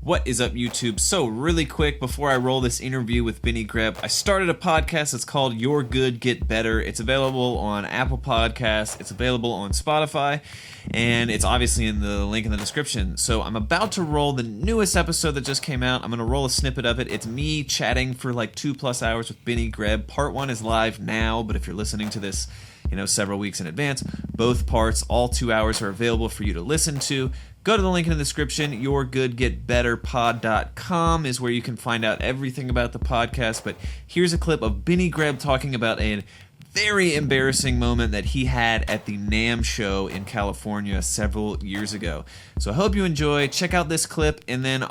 What is up, YouTube? So really quick, before I roll this interview with Benny Greb, I started a podcast. It's called Your Good Get Better. It's available on Apple Podcasts. It's available on Spotify. And it's obviously in the link in the description. So I'm about to roll the newest episode that just came out. I'm going to roll a snippet of it. It's me chatting for like 2+ hours with Benny Greb. Part 1 is live now, but if you're listening to this, several weeks in advance, both parts, all 2 hours, are available for you to listen to. Go to the link in the description. YourGoodGetBetterPod.com is where you can find out everything about the podcast. But here's a clip of Benny Greb talking about a very embarrassing moment that he had at the NAMM show in California several years ago. So I hope you enjoy. Check out this clip and then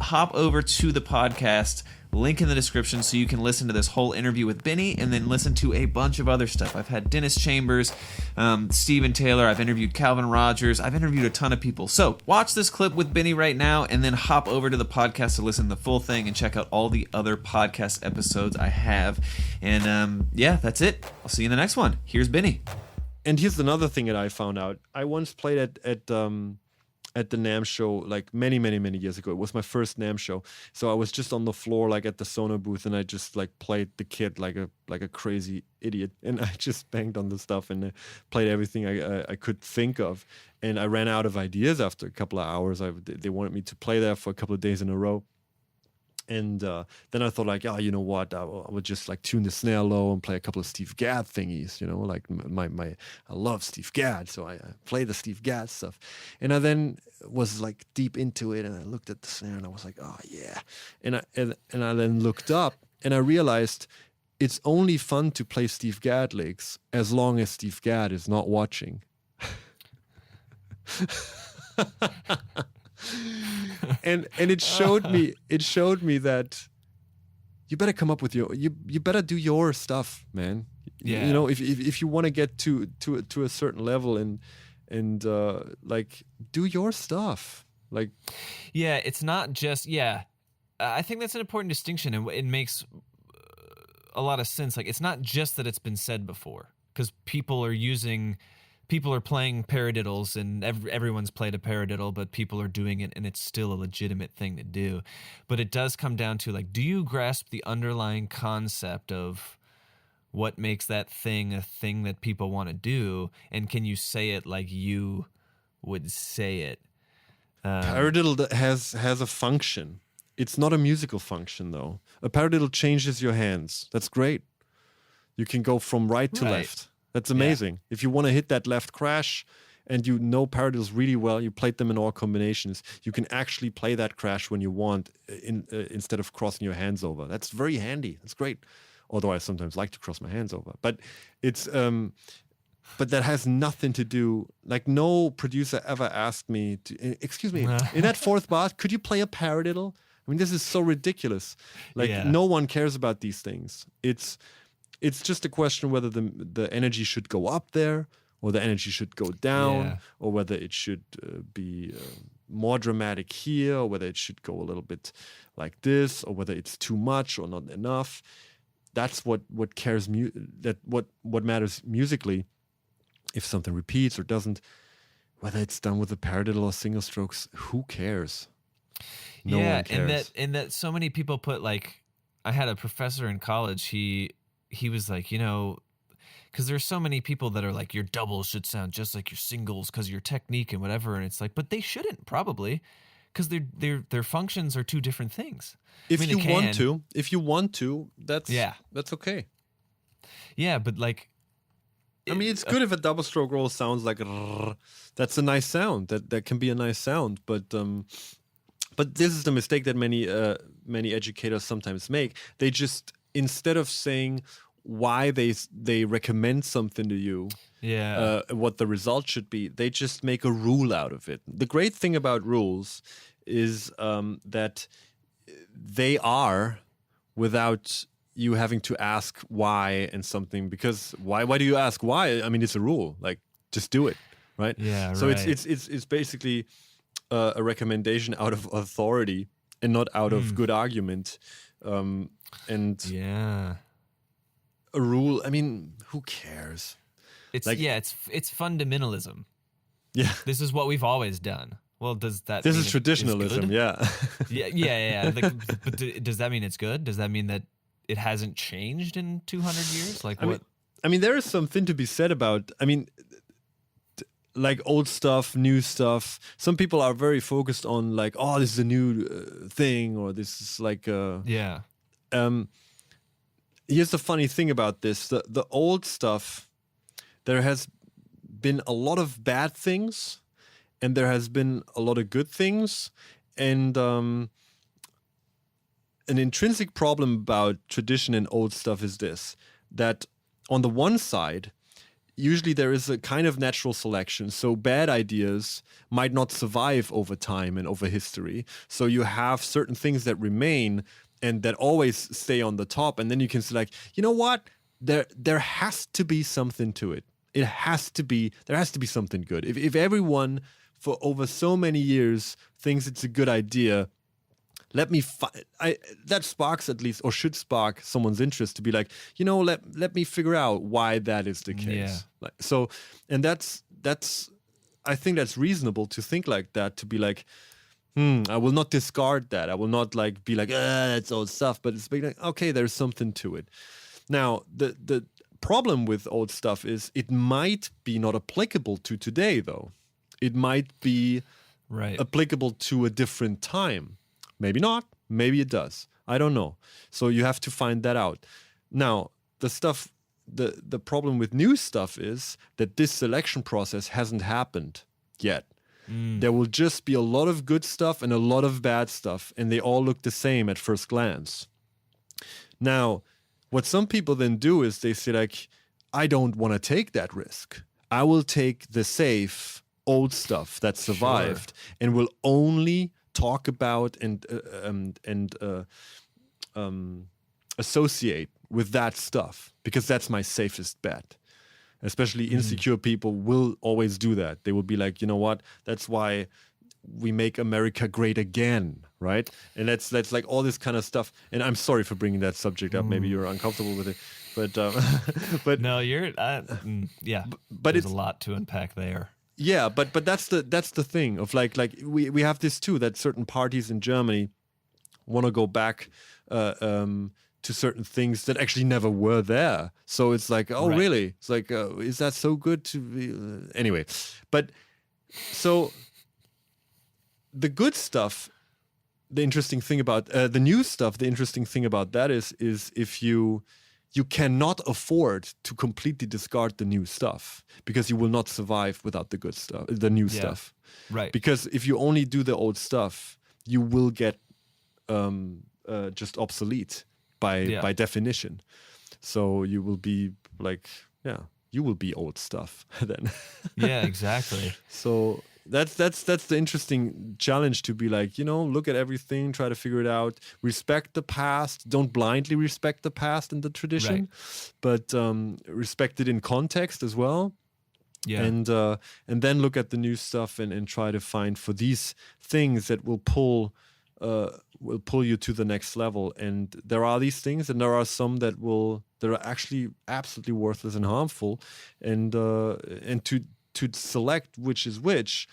hop over to the podcast. Link in the description so you can listen to this whole interview with Benny and then listen to a bunch of other stuff. I've had Dennis Chambers, Steven Taylor, I've interviewed Calvin Rogers, I've interviewed a ton of people. So watch this clip with Benny right now and then hop over to the podcast to listen to the full thing and check out all the other podcast episodes I have. And yeah, that's it. I'll see you in the next one. Here's Benny. And here's another thing that I found out. I once played at the NAMM show like many years ago. It was my first NAMM show. So I was just on the floor like at the Sonar booth and I just like played the kit like a crazy idiot. And I just banged on the stuff and played everything I could think of. And I ran out of ideas after a couple of hours. They wanted me to play there for a couple of days in a row. And then I thought like, oh, you know what? I would just like tune the snare low and play a couple of Steve Gadd thingies, like I love Steve Gadd, so I play the Steve Gadd stuff. And I then was like deep into it, and I looked at the snare and I was like, oh yeah. And I then looked up and I realized it's only fun to play Steve Gadd licks as long as Steve Gadd is not watching. and it showed me that you better come up with you better do your stuff, man. Yeah. If you want to get to a certain level and like do your stuff. Like, yeah, it's not just I think that's an important distinction, and it makes a lot of sense. Like, it's not just that it's been said before, because people are playing paradiddles, and everyone's played a paradiddle, but people are doing it, and it's still a legitimate thing to do. But it does come down to, like, do you grasp the underlying concept of what makes that thing a thing that people want to do, and can you say it like you would say it? Paradiddle has a function. It's not a musical function, though. A paradiddle changes your hands. That's great. You can go from right to left. That's amazing. Yeah. If you want to hit that left crash and you know paradiddles really well, you played them in all combinations, you can actually play that crash when you want instead of crossing your hands over. That's very handy. That's great. Although I sometimes like to cross my hands over. But it's but that has nothing to do, like no producer ever asked me to, excuse me, in that fourth bar, could you play a paradiddle? I mean, this is so ridiculous. Like no one cares about these things. It's just a question whether the energy should go up there or the energy should go down, or whether it should be more dramatic here, or whether it should go a little bit like this, or whether it's too much or not enough. That's what matters musically. If something repeats or doesn't, whether it's done with a paradiddle or single strokes, who cares? No one cares. and that so many people put, like, I had a professor in college. He was like, because there's so many people that are like, your doubles should sound just like your singles because your technique and whatever, and it's like, but they shouldn't, probably, because their functions are two different things. If you want to, that's okay. Yeah, but like, I mean, it's good if a double stroke roll sounds like that's a nice sound. That can be a nice sound, but this is the mistake that many educators sometimes make. They just, instead of saying why they recommend something to you, what the result should be, they just make a rule out of it. The great thing about rules is that they are, without you having to ask why and something, because why do you ask why? I mean, it's a rule. Like, just do it, right? Yeah. So it's basically a recommendation out of authority and not out of good argument. And a rule. I mean, who cares? It's fundamentalism. Yeah, this is what we've always done. Well, does that This mean is it's traditionalism, good? yeah. Yeah. But does that mean it's good? Does that mean that it hasn't changed in 200 years? Like what? I mean, there is something to be said about. I mean, like old stuff, new stuff. Some people are very focused on like, oh, this is a new thing, or this is like. Yeah. Here's the funny thing about this: the old stuff, there has been a lot of bad things, and there has been a lot of good things, and an intrinsic problem about tradition and old stuff is this: that on the one side, usually there is a kind of natural selection. So bad ideas might not survive over time and over history. So you have certain things that remain and that always stay on the top. And then you can say like, you know what? There has to be something to it. There has to be something good. If everyone for over so many years thinks it's a good idea, that sparks at least, or should spark someone's interest to be like, let me figure out why that is the case. Yeah. And that's I think that's reasonable to think like that, to be like, I will not discard that. I will not like be like, that's old stuff, but it's like, okay, there's something to it. Now, the problem with old stuff is it might be not applicable to today, though. It might be applicable to a different time. Maybe not. Maybe it does. I don't know. So you have to find that out. Now, the problem with new stuff is that this selection process hasn't happened yet. There will just be a lot of good stuff and a lot of bad stuff, and they all look the same at first glance. Now, what some people then do is they say like, I don't want to take that risk. I will take the safe old stuff that survived and will only talk about and associate with that stuff because that's my safest bet. Especially insecure people will always do that. They will be like, you know what? That's why we make America great again, right? And that's like all this kind of stuff. And I'm sorry for bringing that subject up. Maybe you're uncomfortable with it, but no, you're yeah. But there's it's a lot to unpack there. Yeah, but that's the thing of like we have this too, that certain parties in Germany want to go back to certain things that actually never were there. So it's like, oh, really? It's like, is that so good to be? Anyway, but so the good stuff, the interesting thing about the new stuff, the interesting thing about that is if you cannot afford to completely discard the new stuff because you will not survive without the good stuff, the new stuff. Right. Because if you only do the old stuff, you will get just obsolete by definition. So you will be like, you will be old stuff then. Yeah, exactly. So that's the interesting challenge, to be like, look at everything, try to figure it out, respect the past, don't blindly respect the past and the tradition, but respect it in context as well. Yeah. And then look at the new stuff and try to find for these things that will pull you to the next level. And there are these things, and there are some that are actually absolutely worthless and harmful, and to select which is which,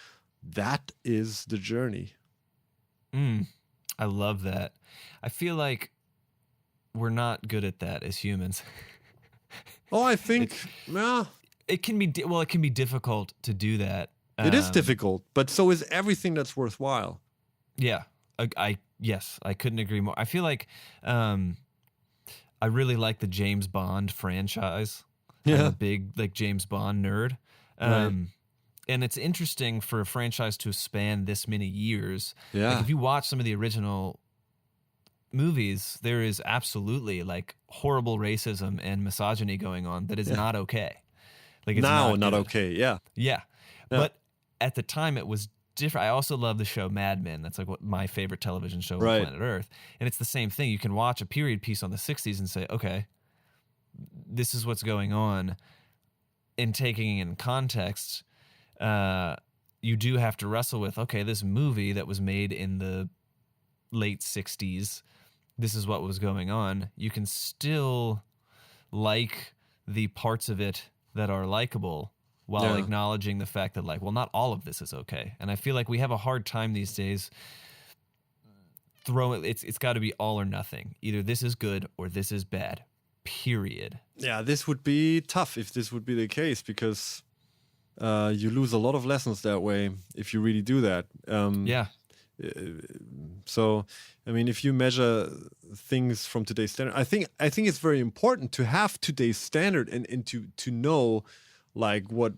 that is the journey. I love that. I feel like we're not good at that as humans. Oh, I think it can be difficult to do that. It is difficult, but so is everything that's worthwhile. Yeah. I couldn't agree more. I feel like I really like the James Bond franchise. Yeah. I'm a big James Bond nerd. And it's interesting for a franchise to span this many years. Yeah. Like if you watch some of the original movies, there is absolutely horrible racism and misogyny going on that is not okay. Like it's not okay. Yeah. Yeah. But at the time it was different. I also love the show Mad Men. That's what my favorite television show on planet Earth. And it's the same thing. You can watch a period piece on the 60s and say, okay, this is what's going on. And taking it in context, you do have to wrestle with, okay, this movie that was made in the late 60s, this is what was going on. You can still like the parts of it that are likable while Yeah. acknowledging the fact that, like, well, not all of this is okay. And I feel like we have a hard time these days it's got to be all or nothing. Either this is good or this is bad, period. Yeah, this would be tough if this would be the case, because you lose a lot of lessons that way if you really do that. Yeah. So, I mean, if you measure things from today's standard, I think it's very important to have today's standard and to know, like, what.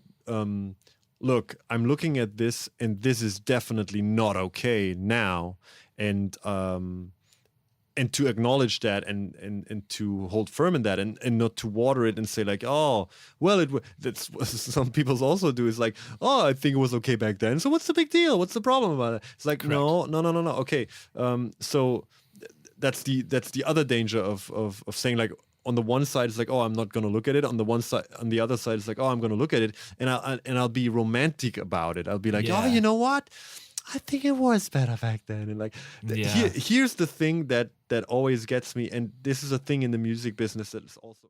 Look, I'm looking at this, and this is definitely not okay now, and to acknowledge that and to hold firm in that, and not to water it and say, like, oh, well, that's what some people also do, is like, oh, I think it was okay back then, so what's the big deal? What's the problem about it? It's like, no. Okay, so that's the other danger of saying, like, on the one side it's like, oh, I'm not going to look at it. On the other side it's like, oh, I'm going to look at it, and I'll be romantic about it. I'll be like, oh, you know what? I think it was better back then. And like, here's the thing that always gets me, and this is a thing in the music business that is also